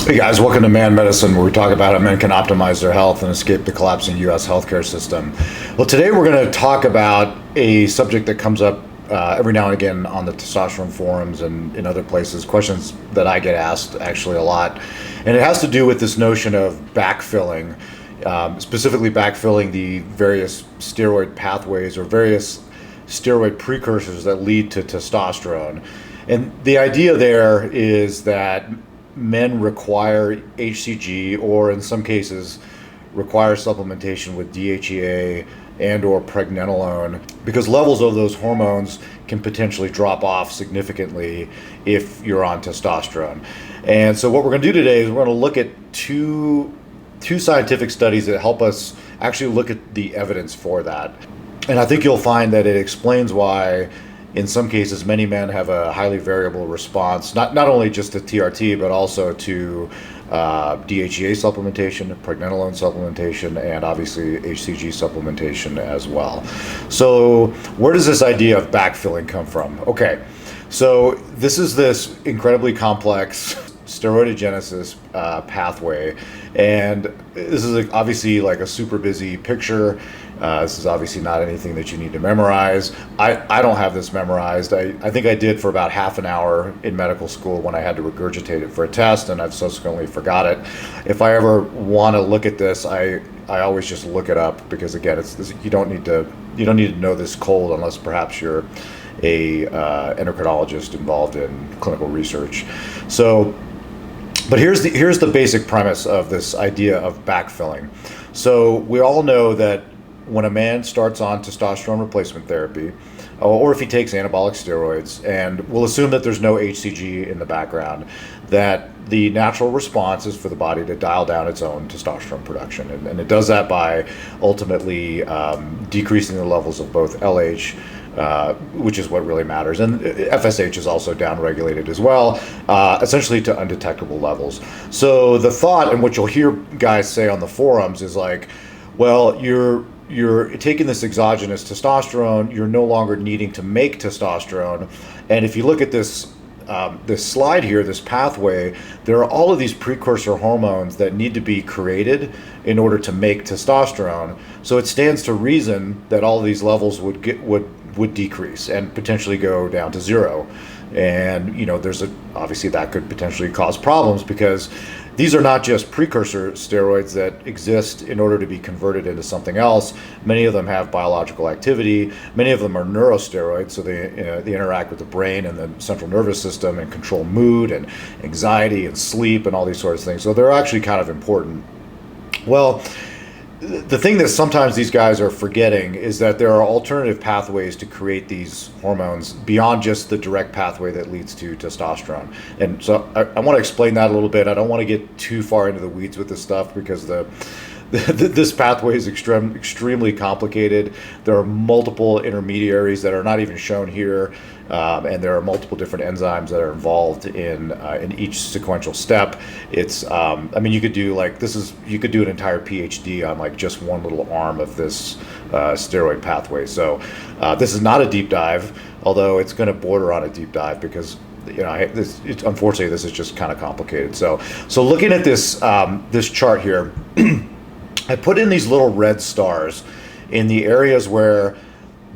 Hey guys, welcome to Man Medicine, where we talk about how men can optimize their health and escape the collapsing U.S. healthcare system. Well, today we're going to talk about a subject that comes up every now and again on the testosterone forums and in other places, questions that I get asked actually a lot. And it has to do with this notion of backfilling, specifically backfilling the various steroid pathways or various steroid precursors that lead to testosterone. And the idea there is that men require HCG, or in some cases require supplementation with DHEA and or Pregnenolone, because levels of those hormones can potentially drop off significantly if you're on testosterone. And so what we're going to do today is we're going to look at two scientific studies that help us actually look at the evidence for that. And I think you'll find that it explains why in some cases many men have a highly variable response, not only just to TRT, but also to DHEA supplementation, Pregnenolone supplementation, and obviously HCG supplementation as well. So where does this idea of backfilling come from? Okay, so this is this incredibly complex steroidogenesis pathway, and this is obviously like a super busy picture. This is obviously not anything that you need to memorize. I don't have this memorized. I think I did for about half an hour in medical school when I had to regurgitate it for a test, and I've subsequently forgot it. If I ever want to look at this, I always just look it up, because again, you don't need to know this cold unless perhaps you're a endocrinologist involved in clinical research. So, but here's the basic premise of this idea of backfilling. So we all know that when a man starts on testosterone replacement therapy, or if he takes anabolic steroids, and we'll assume that there's no HCG in the background, that the natural response is for the body to dial down its own testosterone production. And it does that by ultimately decreasing the levels of both LH, which is what really matters, and FSH is also downregulated as well, essentially to undetectable levels. So the thought, and what you'll hear guys say on the forums, is like, well, you're taking this exogenous testosterone, you're no longer needing to make testosterone. And if you look at this slide here, this pathway, there are all of these precursor hormones that need to be created in order to make testosterone. So it stands to reason that all of these levels would decrease and potentially go down to zero. And obviously that could potentially cause problems, because these are not just precursor steroids that exist in order to be converted into something else. Many of them have biological activity. Many of them are neurosteroids, so they interact with the brain and the central nervous system and control mood and anxiety and sleep and all these sorts of things. So they're actually kind of important. Well, the thing that sometimes these guys are forgetting is that there are alternative pathways to create these hormones beyond just the direct pathway that leads to testosterone. And so I want to explain that a little bit. I don't want to get too far into the weeds with this stuff, because this pathway is extremely complicated. There are multiple intermediaries that are not even shown here, and there are multiple different enzymes that are involved in each sequential step. It's you could do you could do an entire PhD on like just one little arm of this steroid pathway. So this is not a deep dive, although it's going to border on a deep dive, because unfortunately this is just kind of complicated. So looking at this this chart here. I put in these little red stars in the areas where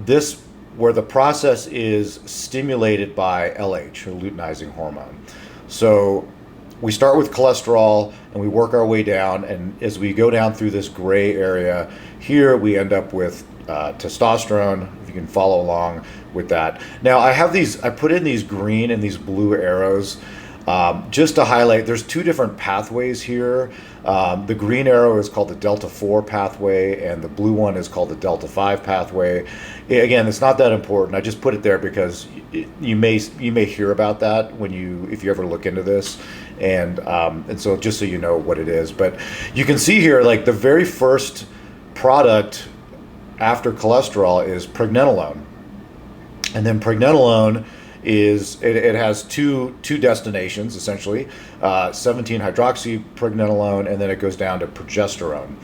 the process is stimulated by LH, or luteinizing hormone. So we start with cholesterol and we work our way down, and as we go down through this gray area here, we end up with testosterone, if you can follow along with that. Now I put in these green and these blue arrows just to highlight, there's two different pathways here. The green arrow is called the delta 4 pathway, and the blue one is called the delta 5 pathway. Again, it's not that important. I just put it there because you may hear about that if you ever look into this, and so just so you know what it is. But you can see here, like the very first product after cholesterol is Pregnenolone, and then Pregnenolone it has two destinations, essentially, 17-hydroxypregnenolone, and then it goes down to progesterone.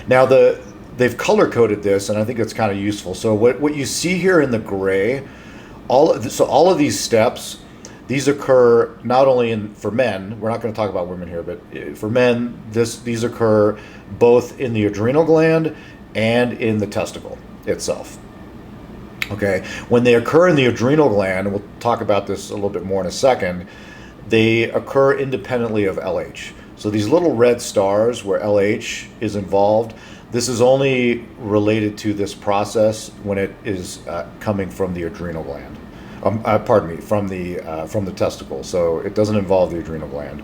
Now they've color coded this, and I think it's kind of useful. So what you see here in the gray, all of these steps, these occur not only for men. We're not going to talk about women here, but for men, these occur both in the adrenal gland and in the testicle itself. Okay, when they occur in the adrenal gland, and we'll talk about this a little bit more in a second, they occur independently of LH. So these little red stars where LH is involved, this is only related to this process when it is coming from the adrenal gland. From the testicle. So it doesn't involve the adrenal gland.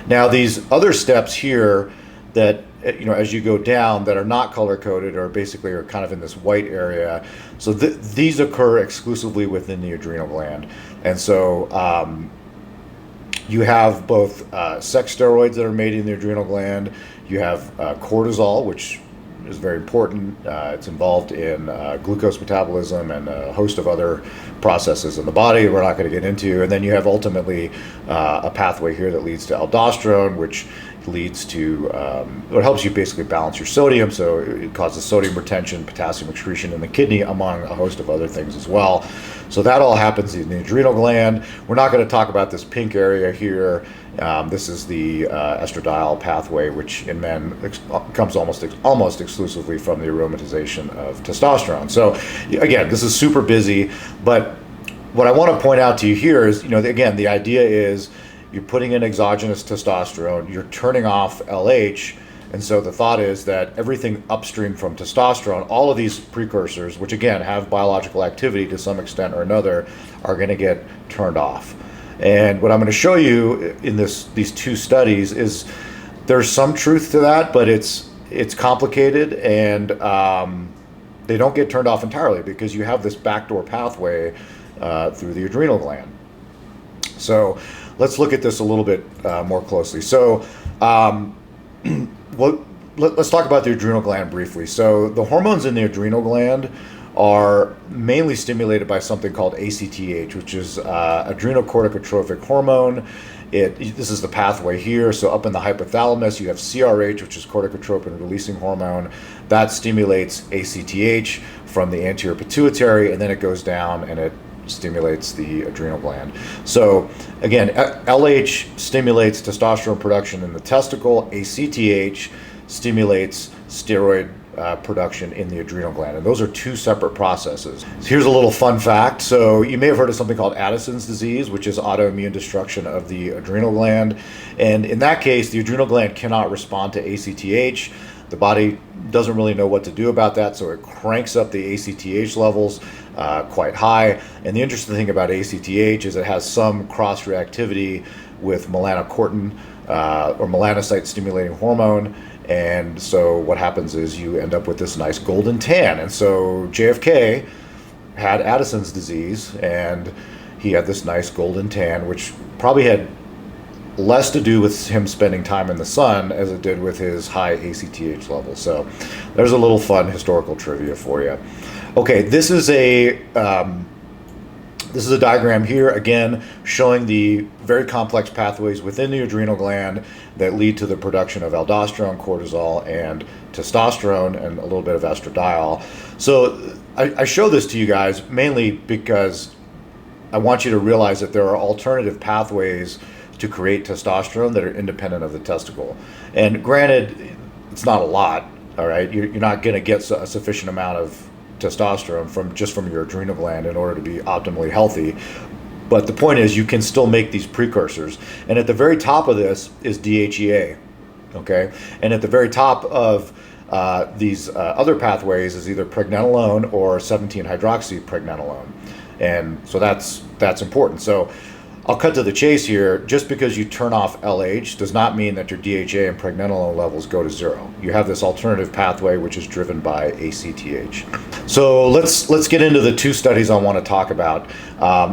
Now these other steps here that, as you go down, that are not color coded, or basically are kind of in this white area. So these occur exclusively within the adrenal gland. And so you have both sex steroids that are made in the adrenal gland. You have cortisol, which is very important. It's involved in glucose metabolism and a host of other processes in the body we're not going to get into. And then you have ultimately a pathway here that leads to aldosterone, which leads to, it helps you basically balance your sodium. So it causes sodium retention, potassium excretion in the kidney, among a host of other things as well. So that all happens in the adrenal gland. We're not going to talk about this pink area here. This is the estradiol pathway, which in men comes almost exclusively from the aromatization of testosterone. So again, this is super busy, but what I want to point out to you here is, again, the idea is you're putting in exogenous testosterone, you're turning off LH, and so the thought is that everything upstream from testosterone, all of these precursors, which again have biological activity to some extent or another, are going to get turned off. And what I'm going to show you in these two studies is there's some truth to that, but it's complicated, and they don't get turned off entirely because you have this backdoor pathway through the adrenal gland. So let's look at this a little bit more closely. So let's talk about the adrenal gland briefly. So the hormones in the adrenal gland are mainly stimulated by something called ACTH, which is adrenocorticotrophic hormone. This is the pathway here. So up in the hypothalamus, you have CRH, which is corticotropin releasing hormone. That stimulates ACTH from the anterior pituitary, and then it goes down and it stimulates the adrenal gland. So again, LH stimulates testosterone production in the testicle. ACTH stimulates steroid production in the adrenal gland, and those are two separate processes. So here's a little fun fact. So you may have heard of something called Addison's disease, which is autoimmune destruction of the adrenal gland, and in that case the adrenal gland cannot respond to ACTH. The body doesn't really know what to do about that, so it cranks up the ACTH levels quite high. And the interesting thing about ACTH is it has some cross-reactivity with melanocortin or melanocyte stimulating hormone. And so what happens is you end up with this nice golden tan. And so JFK had Addison's disease, and he had this nice golden tan, which probably had less to do with him spending time in the sun as it did with his high ACTH level. So there's a little fun historical trivia for you. Okay, this is a diagram here, again, showing the very complex pathways within the adrenal gland that lead to the production of aldosterone, cortisol, and testosterone, and a little bit of estradiol. So I show this to you guys mainly because I want you to realize that there are alternative pathways to create testosterone that are independent of the testicle. And granted, it's not a lot, all right? You're not going to get a sufficient amount of testosterone from your adrenal gland in order to be optimally healthy. But the point is, you can still make these precursors. And at the very top of this is DHEA, okay? And at the very top of these other pathways is either Pregnenolone or 17-hydroxypregnenolone. And so that's important. So I'll cut to the chase here. Just because you turn off LH does not mean that your DHEA and Pregnenolone levels go to zero. You have this alternative pathway which is driven by ACTH. So let's get into the two studies I want to talk about.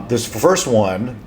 This first one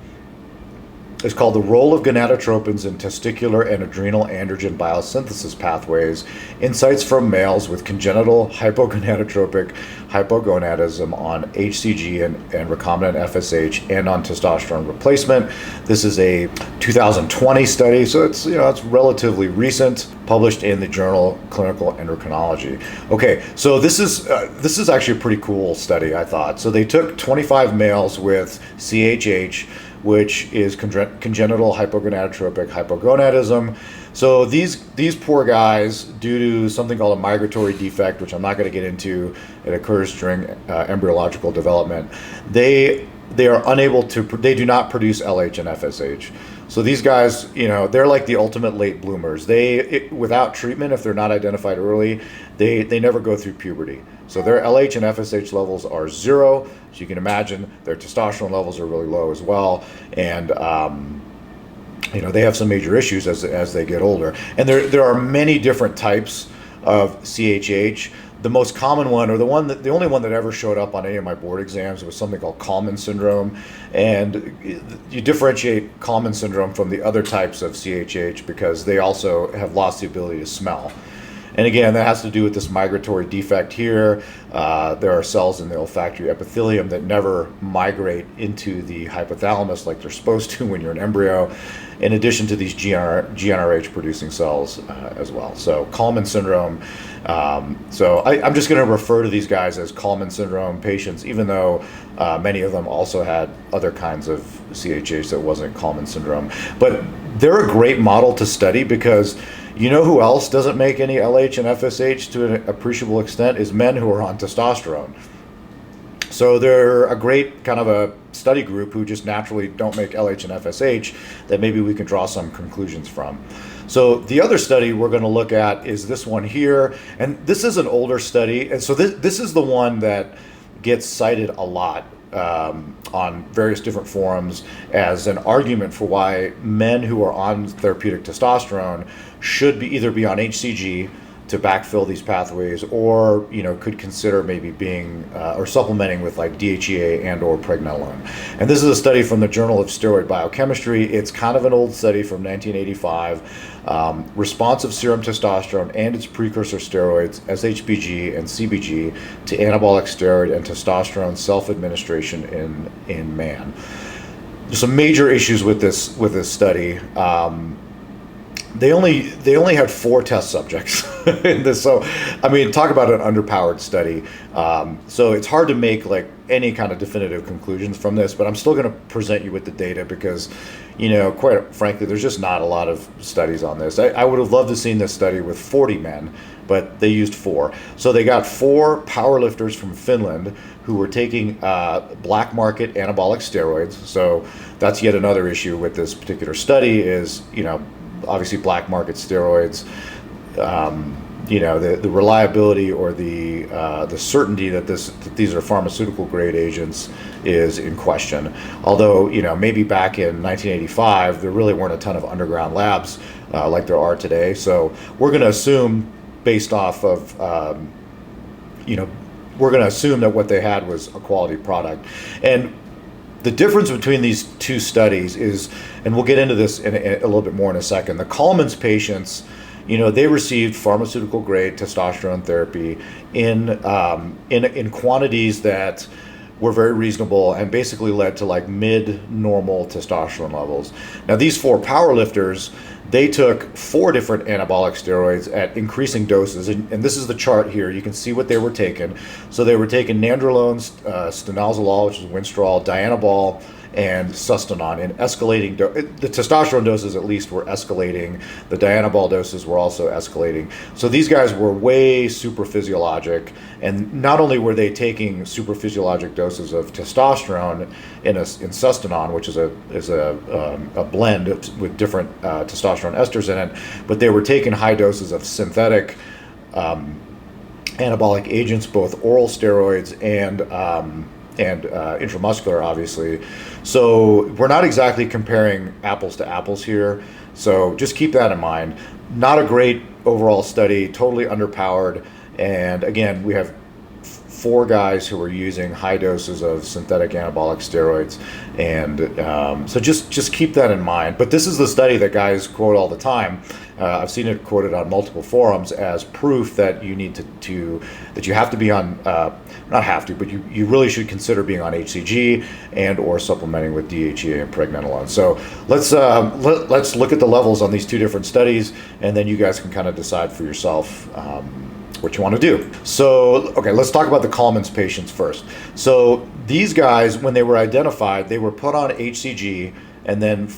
is called The Role of Gonadotropins in Testicular and Adrenal Androgen Biosynthesis Pathways, Insights from Males with Congenital Hypogonadotropic Hypogonadism on HCG and Recombinant FSH and on Testosterone Replacement. This is a 2020 study, so it's relatively recent, published in the journal Clinical Endocrinology. Okay, so this is actually a pretty cool study, I thought. So they took 25 males with CHH which is congenital hypogonadotropic hypogonadism. So these poor guys, due to something called a migratory defect, which I'm not going to get into, it occurs during embryological development. They are unable to. They do not produce LH and FSH. So these guys, they're like the ultimate late bloomers. Without treatment, if they're not identified early, they never go through puberty. So their LH and FSH levels are 0. So you can imagine their testosterone levels are really low as well, and they have some major issues as they get older. And there are many different types of CHH. The most common one, or the only one that ever showed up on any of my board exams, was something called Kallman syndrome. And you differentiate Kallman syndrome from the other types of CHH because they also have lost the ability to smell. And again, that has to do with this migratory defect here. There are cells in the olfactory epithelium that never migrate into the hypothalamus like they're supposed to when you're an embryo, in addition to these GnRH producing cells as well. So Kallman syndrome. So I'm just going to refer to these guys as Kallman syndrome patients, even though many of them also had other kinds of CHH that wasn't Kallman syndrome. But they're a great model to study because you know who else doesn't make any LH and FSH to an appreciable extent is men who are on testosterone. So they're a great kind of a study group who just naturally don't make LH and FSH that maybe we can draw some conclusions from. So the other study we're going to look at is this one here, and this is an older study, and so this is the one that gets cited a lot on various different forums as an argument for why men who are on therapeutic testosterone should either be on HCG to backfill these pathways, or could consider maybe being or supplementing with like DHEA and or Pregnenolone. And this is a study from the Journal of Steroid Biochemistry. It's kind of an old study from 1985. Responsive serum testosterone and its precursor steroids, SHBG and CBG, to anabolic steroid and testosterone self-administration in man. There's some major issues with this study. They only had 4 test subjects in this, so I mean, talk about an underpowered study. So it's hard to make like any kind of definitive conclusions from this, but I'm still going to present you with the data because, quite frankly, there's just not a lot of studies on this. I would have loved to have seen this study with 40 men, but they used 4. So they got 4 powerlifters from Finland who were taking black market anabolic steroids. So that's yet another issue with this particular study is, obviously black market steroids, the reliability or the certainty that these are pharmaceutical grade agents is in question. Although, maybe back in 1985, there really weren't a ton of underground labs like there are today. So we're going to assume based off of, we're going to assume that what they had was a quality product. And the difference between these 2 studies is, and we'll get into this in a little bit more in a second, the Kallman's patients, they received pharmaceutical grade testosterone therapy in quantities that were very reasonable and basically led to like mid-normal testosterone levels. Now these 4 powerlifters, they took 4 different anabolic steroids at increasing doses, and this is the chart here. You can see what they were taking. So they were taking nandrolone, stanozolol, which is Winstrol, Dianabol, and Sustanon in escalating. The testosterone doses at least were escalating. The Dianabol doses were also escalating. So these guys were way super physiologic, and not only were they taking super physiologic doses of testosterone in Sustanon, which is a blend with different testosterone esters in it, but they were taking high doses of synthetic anabolic agents, both oral steroids and intramuscular, obviously. So we're not exactly comparing apples to apples here. So just keep that in mind. Not a great overall study, totally underpowered. And again, we have 4 guys who were using high doses of synthetic anabolic steroids. And so just keep that in mind. But this is the study that guys quote all the time. I've seen it quoted on multiple forums as proof that you need that you have to be on, not have to, but you really should consider being on HCG and or supplementing with DHEA and Pregnenolone. So let's look at the levels on these 2 different studies, and then you guys can kind of decide for yourself that's what you want to do. So, okay, let's talk about the Kalman's patients first. So these guys, when they were identified, they were put on HCG, and then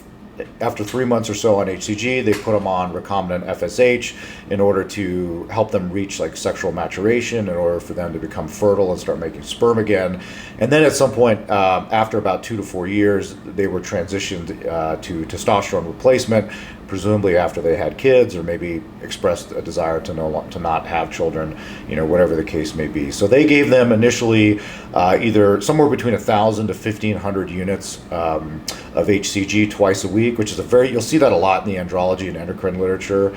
after 3 months or so on HCG, they put them on recombinant FSH in order to help them reach like sexual maturation, in order for them to become fertile and start making sperm again. And then at some point, after about 2 to 4 years, they were transitioned to testosterone replacement, presumably after they had kids or maybe expressed a desire to not have children, whatever the case may be. So they gave them initially either somewhere between 1,000 to 1,500 units of HCG twice a week, which is you'll see that a lot in the andrology and endocrine literature,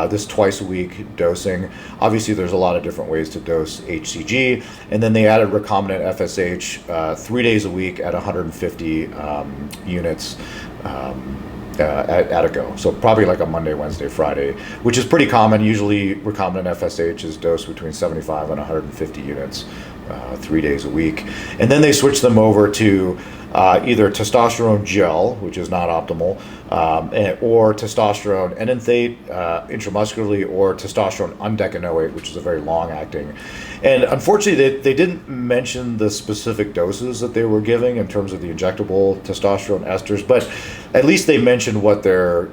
this twice a week dosing. Obviously, there's a lot of different ways to dose HCG. And then they added recombinant FSH 3 days a week at 150 units at a go. So probably like a Monday, Wednesday, Friday, which is pretty common. Usually recombinant FSH is dosed between 75 and 150 units 3 days a week. And then they switch them over to either testosterone gel, which is not optimal, or testosterone enanthate intramuscularly, or testosterone undecanoate, which is a very long-acting. And unfortunately, they didn't mention the specific doses that they were giving in terms of the injectable testosterone esters, but at least they mentioned what their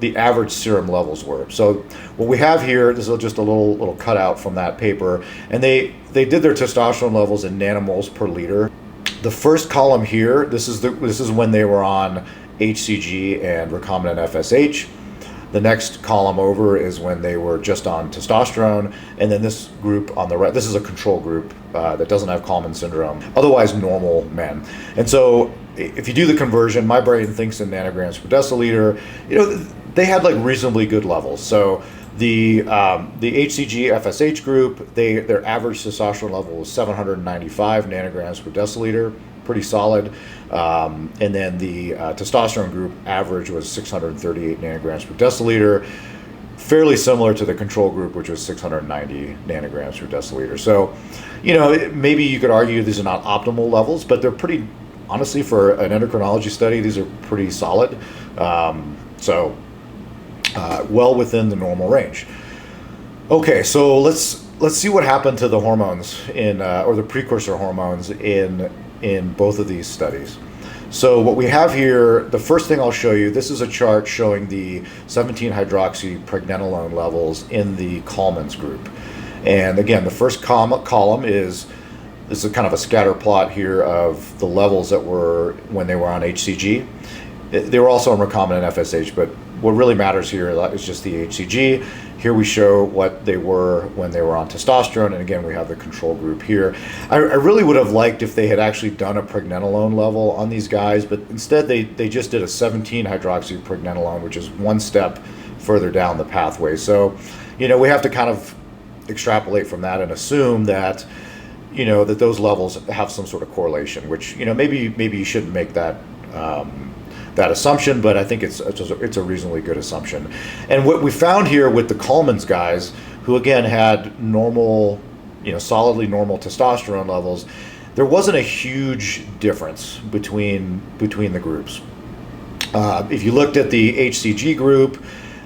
the average serum levels were. So what we have here, this is just a little cutout from that paper, and they did their testosterone levels in nanomoles per liter. The first column here, this is when they were on HCG and recombinant FSH. The next column over is when they were just on testosterone, and then this group on the right, this is a control group that doesn't have Kalman syndrome, otherwise normal men. And so if you do the conversion, my brain thinks in nanograms per deciliter, they had like reasonably good levels. So the HCG FSH group, their average testosterone level was 795 nanograms per deciliter, pretty solid. And then the testosterone group average was 638 nanograms per deciliter, fairly similar to the control group, which was 690 nanograms per deciliter. So, maybe you could argue these are not optimal levels, but they're pretty, honestly, for an endocrinology study, these are pretty solid. Well within the normal range. Okay, so let's see what happened to the hormones or the precursor hormones in both of these studies. So what we have here, the first thing I'll show you, this is a chart showing the 17-hydroxy Pregnenolone levels in the Kalman's group. And again, the first column is kind of a scatter plot here of the levels that were when they were on HCG. They were also on recombinant FSH, but what really matters here is just the HCG. Here we show what they were when they were on testosterone, and again, we have the control group here. I really would have liked if they had actually done a Pregnenolone level on these guys, but instead they just did a 17-hydroxy Pregnenolone, which is one step further down the pathway. So, we have to kind of extrapolate from that and assume that, that those levels have some sort of correlation, which, maybe you shouldn't make that assumption, but I think it's a reasonably good assumption. And what we found here with the Kalman's guys, who again had normal, solidly normal testosterone levels, there wasn't a huge difference between the groups. If you looked at the HCG group,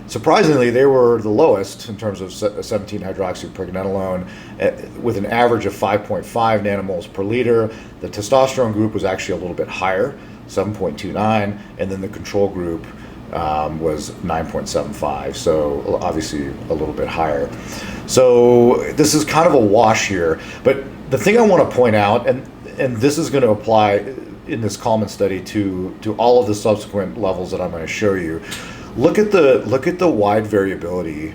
surprisingly, they were the lowest in terms of 17-hydroxy Pregnenolone, with an average of 5.5 nanomoles per liter. The testosterone group was actually a little bit higher, 7.29, and then the control group was 9.75, so obviously a little bit higher. So this is kind of a wash here, but the thing I want to point out, and this is going to apply in this Kalman study to all of the subsequent levels that I'm going to show you, look at the wide variability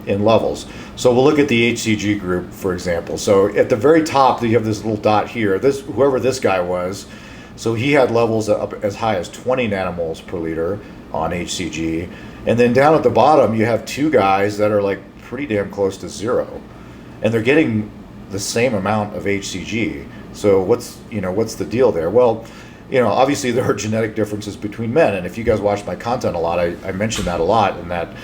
in levels. So we'll look at the HCG group, for example. So at the very top, you have this little dot here. Whoever this guy was, so he had levels up as high as 20 nanomoles per liter on HCG. And then down at the bottom, you have two guys that are like pretty damn close to zero. And they're getting the same amount of HCG. So what's the deal there? Well, obviously there are genetic differences between men. And if you guys watch my content a lot, I mention that a lot, in that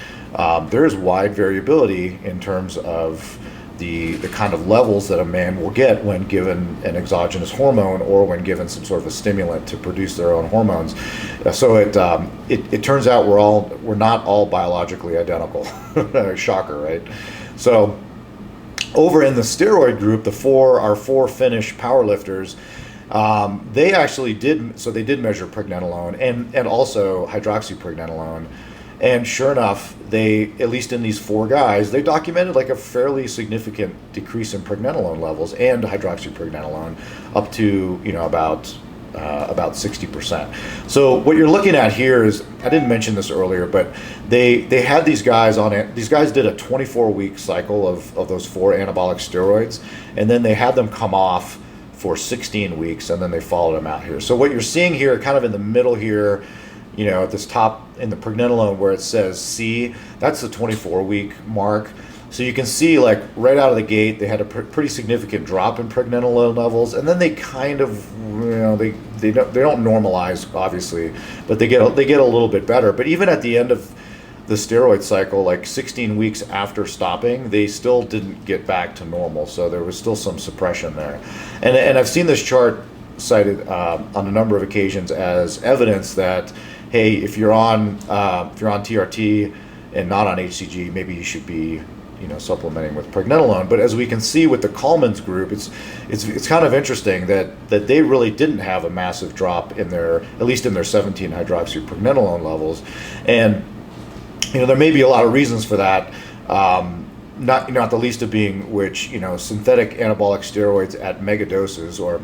there is wide variability in terms of the kind of levels that a man will get when given an exogenous hormone or when given some sort of a stimulant to produce their own hormones. So it turns out we're not all biologically identical. Shocker, right? So Over in the steroid group, our four Finnish powerlifters, they actually did, so they did measure pregnenolone and also hydroxypregnenolone. And sure enough, they, at least in these four guys, they documented like a fairly significant decrease in pregnenolone levels and hydroxypregnenolone up to, about 60%. So what you're looking at here is, I didn't mention this earlier, but they had these guys on it. These guys did a 24-week cycle of those four anabolic steroids, and then they had them come off for 16 weeks, and then they followed them out here. So what you're seeing here, kind of in the middle here, at this top in the pregnenolone where it says C, that's the 24-week mark. So you can see, like, right out of the gate, they had a pretty significant drop in pregnenolone levels, and then they kind of, they don't normalize, obviously, but they get a little bit better. But even at the end of the steroid cycle, like 16 weeks after stopping, they still didn't get back to normal. So there was still some suppression there, and I've seen this chart cited on a number of occasions as evidence that, hey, if you're on TRT and not on HCG, maybe you should be supplementing with pregnenolone. But as we can see with the Kalman's group, it's kind of interesting that they really didn't have a massive drop in at least in their 17 hydroxypregnenolone levels, and there may be a lot of reasons for that. Not the least of being which synthetic anabolic steroids at mega doses, or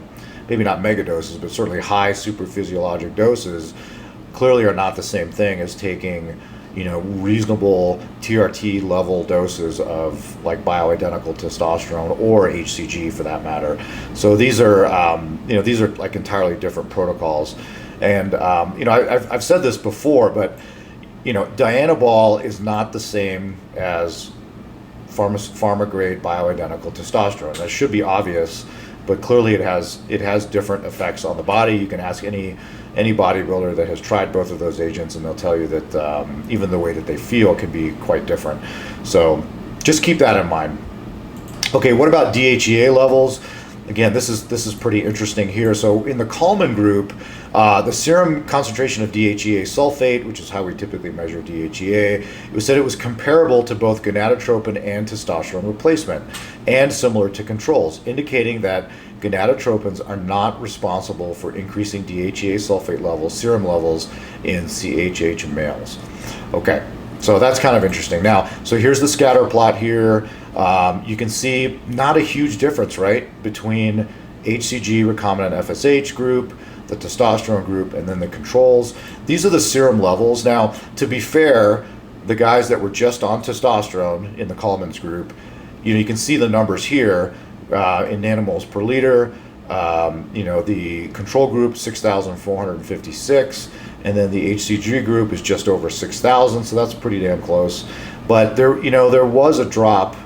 maybe not mega doses, but certainly high supraphysiologic doses, clearly are not the same thing as taking reasonable TRT level doses of like bioidentical testosterone or HCG for that matter. So these are like entirely different protocols. And I've said this before, but Dianabol is not the same as pharma grade bioidentical testosterone. That should be obvious, but clearly it has different effects on the body. You can ask any bodybuilder that has tried both of those agents, and they'll tell you that even the way that they feel can be quite different. So just keep that in mind. Okay, what about DHEA levels? Again, this is pretty interesting here. So in the Kalman group, the serum concentration of DHEA sulfate, which is how we typically measure DHEA, it was said it was comparable to both gonadotropin and testosterone replacement, and similar to controls, indicating that gonadotropins are not responsible for increasing DHEA sulfate levels, serum levels in CHH males. Okay, so that's kind of interesting. Now, so here's the scatter plot here. You can see not a huge difference, right, between HCG recombinant FSH group, the testosterone group, and then the controls. These are the serum levels. Now, to be fair, the guys that were just on testosterone in the Kalman's group, you can see the numbers here in nanomoles per liter. The control group 6,456, and then the HCG group is just over 6,000. So that's pretty damn close. But there was a drop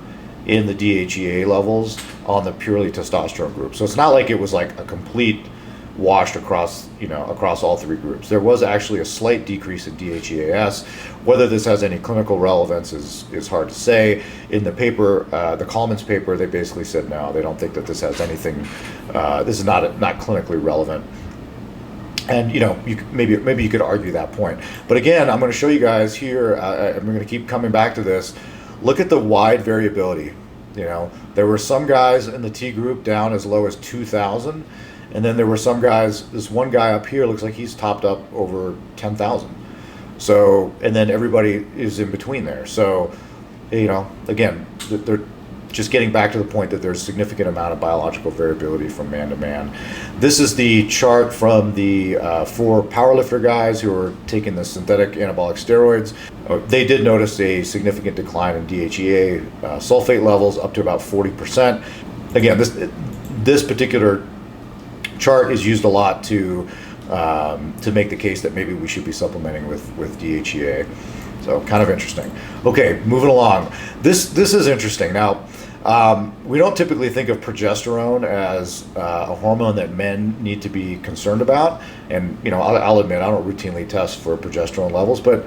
in the DHEA levels on the purely testosterone group. So it's not like it was like a complete washed across all three groups. There was actually a slight decrease in DHEAS. Whether this has any clinical relevance is hard to say. In the paper, the Kalman's paper, they basically said no, they don't think that this has anything. This is not clinically relevant. And maybe you could argue that point. But again, I'm going to show you guys here. I'm going to keep coming back to this. Look at the wide variability. There were some guys in the T group down as low as 2,000. And then there were some guys, this one guy up here looks like he's topped up over 10,000. So, and then everybody is in between there. So, again, they're just getting back to the point that there's a significant amount of biological variability from man to man. This is the chart from the 4 powerlifter guys who are taking the synthetic anabolic steroids. They did notice a significant decline in DHEA sulfate levels up to about 40%. Again, this particular chart is used a lot to make the case that maybe we should be supplementing with DHEA. So kind of interesting. Okay, moving along. This is interesting. Now, we don't typically think of progesterone as a hormone that men need to be concerned about. And I'll admit I don't routinely test for progesterone levels, but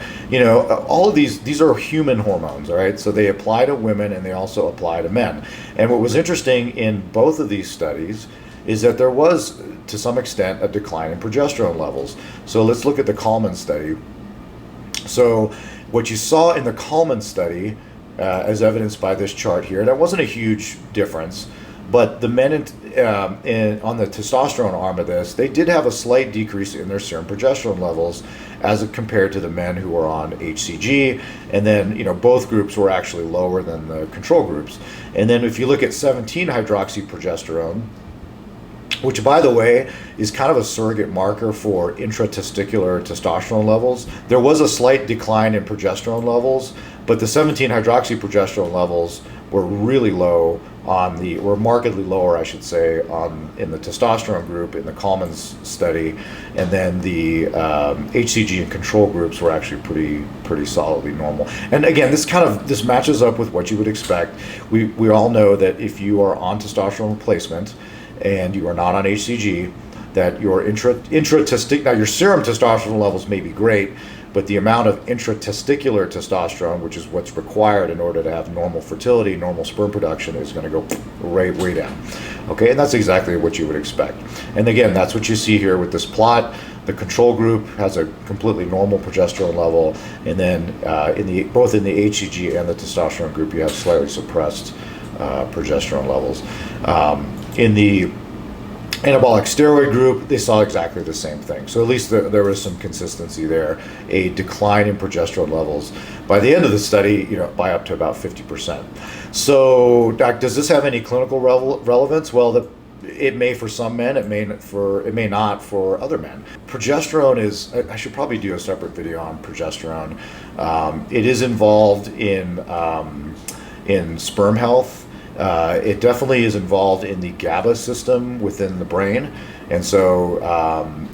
all of these are human hormones, all right? So they apply to women and they also apply to men. And what was interesting in both of these studies is that there was, to some extent, a decline in progesterone levels. So let's look at the Kalman study. So what you saw in the Kalman study as evidenced by this chart here. That wasn't a huge difference, but the men on the testosterone arm of this, they did have a slight decrease in their serum progesterone levels as compared to the men who were on HCG. And then, both groups were actually lower than the control groups. And then if you look at 17-hydroxyprogesterone, which, by the way, is kind of a surrogate marker for intratesticular testosterone levels. There was a slight decline in progesterone levels, but the 17-hydroxyprogesterone levels were really low were markedly lower, I should say, in the testosterone group in the Coleman's study, and then the HCG and control groups were actually pretty solidly normal. And again, this matches up with what you would expect. We all know that if you are on testosterone replacement and you are not on HCG, that your now your serum testosterone levels may be great, but the amount of intratesticular testosterone, which is what's required in order to have normal fertility, normal sperm production, is going to go way down. Okay, and that's exactly what you would expect. And again, that's what you see here with this plot. The control group has a completely normal progesterone level, and then both in the HCG and the testosterone group, you have slightly suppressed progesterone levels. In the anabolic steroid group, they saw exactly the same thing. So at least there was some consistency there, a decline in progesterone levels by the end of the study, by up to about 50%. So, Doc, does this have any clinical relevance? Well, it may for some men, it may not for other men. Progesterone I should probably do a separate video on progesterone. It is involved in sperm health. It definitely is involved in the GABA system within the brain, and so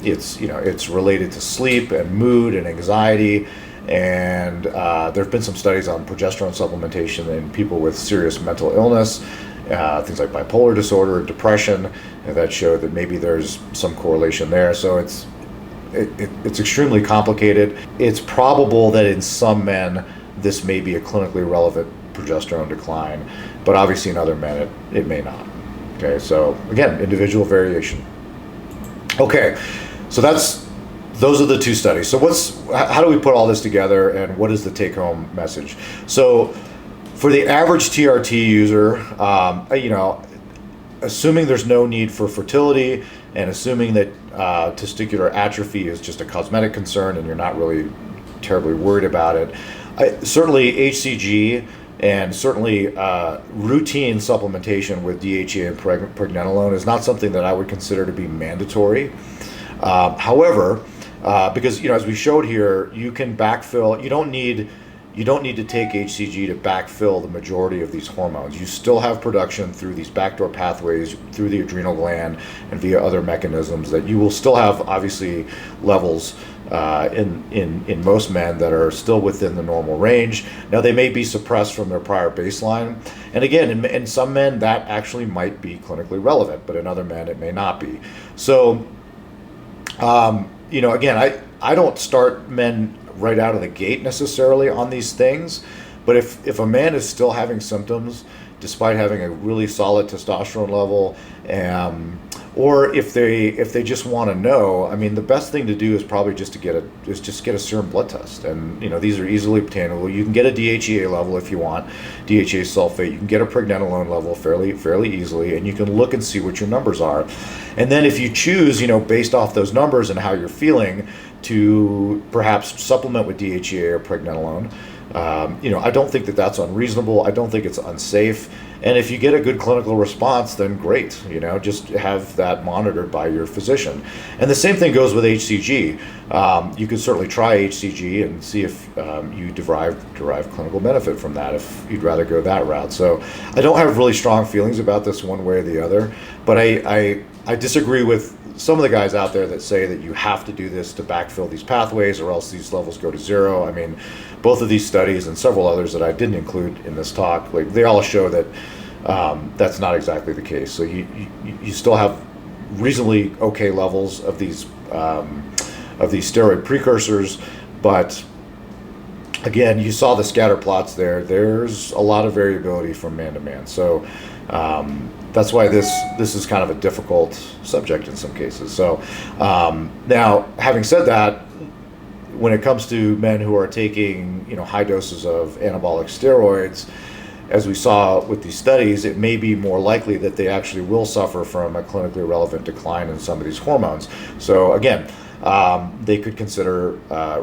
it's related to sleep and mood and anxiety. And there have been some studies on progesterone supplementation in people with serious mental illness, things like bipolar disorder, depression, that show that maybe there's some correlation there. So it's extremely complicated. It's probable that in some men this may be a clinically relevant progesterone decline, but obviously in other men it may not. Okay, so again, individual variation. Okay, so those are the two studies. So how do we put all this together, and what is the take-home message? So for the average TRT user, assuming there's no need for fertility, and assuming that testicular atrophy is just a cosmetic concern and you're not really terribly worried about it, certainly HCG and certainly routine supplementation with DHEA and Pregnenolone is not something that I would consider to be mandatory. However, because as we showed here, you can backfill. You don't need to take HCG to backfill the majority of these hormones. You still have production through these backdoor pathways, through the adrenal gland, and via other mechanisms that you will still have, obviously, levels in most men that are still within the normal range. Now, they may be suppressed from their prior baseline. And again, in some men, that actually might be clinically relevant, but in other men, it may not be. So, again, I don't start men right out of the gate necessarily on these things, but if a man is still having symptoms despite having a really solid testosterone level, or if they just want to know, I mean, the best thing to do is probably just to get a serum blood test, and these are easily obtainable. You can get a DHEA level if you want, DHEA sulfate. You can get a Pregnenolone level fairly easily, and you can look and see what your numbers are. And then if you choose, based off those numbers and how you're feeling, to perhaps supplement with DHEA or Pregnenolone, I don't think that that's unreasonable. I don't think it's unsafe. And if you get a good clinical response, then great. Just have that monitored by your physician. And the same thing goes with HCG. You could certainly try HCG and see if you derive clinical benefit from that, if you'd rather go that route. So I don't have really strong feelings about this one way or the other, but I disagree with some of the guys out there that say that you have to do this to backfill these pathways or else these levels go to zero. I mean, both of these studies and several others that I didn't include in this talk, they all show that that's not exactly the case. So you still have reasonably okay levels of these steroid precursors, but again, you saw the scatter plots there. There's a lot of variability from man to man. So that's why this is kind of a difficult subject in some cases. So now, having said that, when it comes to men who are taking, high doses of anabolic steroids, as we saw with these studies, it may be more likely that they actually will suffer from a clinically relevant decline in some of these hormones. So again, they could consider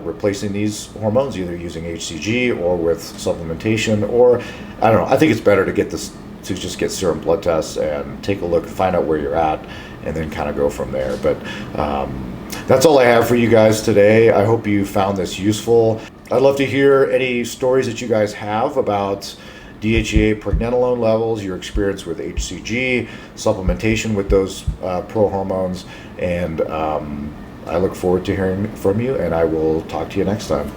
replacing these hormones, either using HCG or with supplementation, or I don't know. I think it's better to just get serum blood tests and take a look, find out where you're at, and then kind of go from there. But that's all I have for you guys today. I hope you found this useful. I'd love to hear any stories that you guys have about DHEA Pregnenolone levels, your experience with HCG, supplementation with those prohormones, and I look forward to hearing from you, and I will talk to you next time.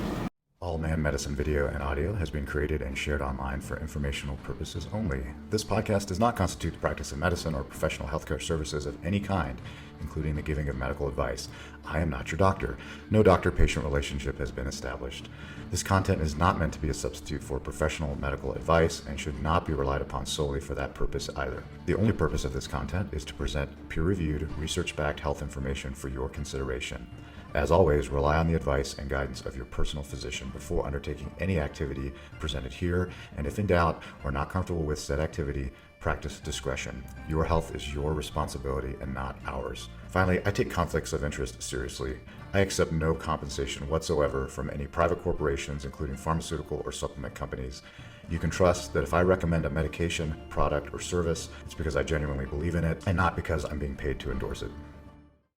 All Man Medicine video and audio has been created and shared online for informational purposes only. This podcast does not constitute the practice of medicine or professional healthcare services of any kind, including the giving of medical advice. I am not your doctor. No doctor-patient relationship has been established. This content is not meant to be a substitute for professional medical advice and should not be relied upon solely for that purpose either. The only purpose of this content is to present peer-reviewed, research-backed health information for your consideration. As always, rely on the advice and guidance of your personal physician before undertaking any activity presented here, and if in doubt or not comfortable with said activity, practice discretion. Your health is your responsibility and not ours. Finally, I take conflicts of interest seriously. I accept no compensation whatsoever from any private corporations, including pharmaceutical or supplement companies. You can trust that if I recommend a medication, product, or service, it's because I genuinely believe in it and not because I'm being paid to endorse it.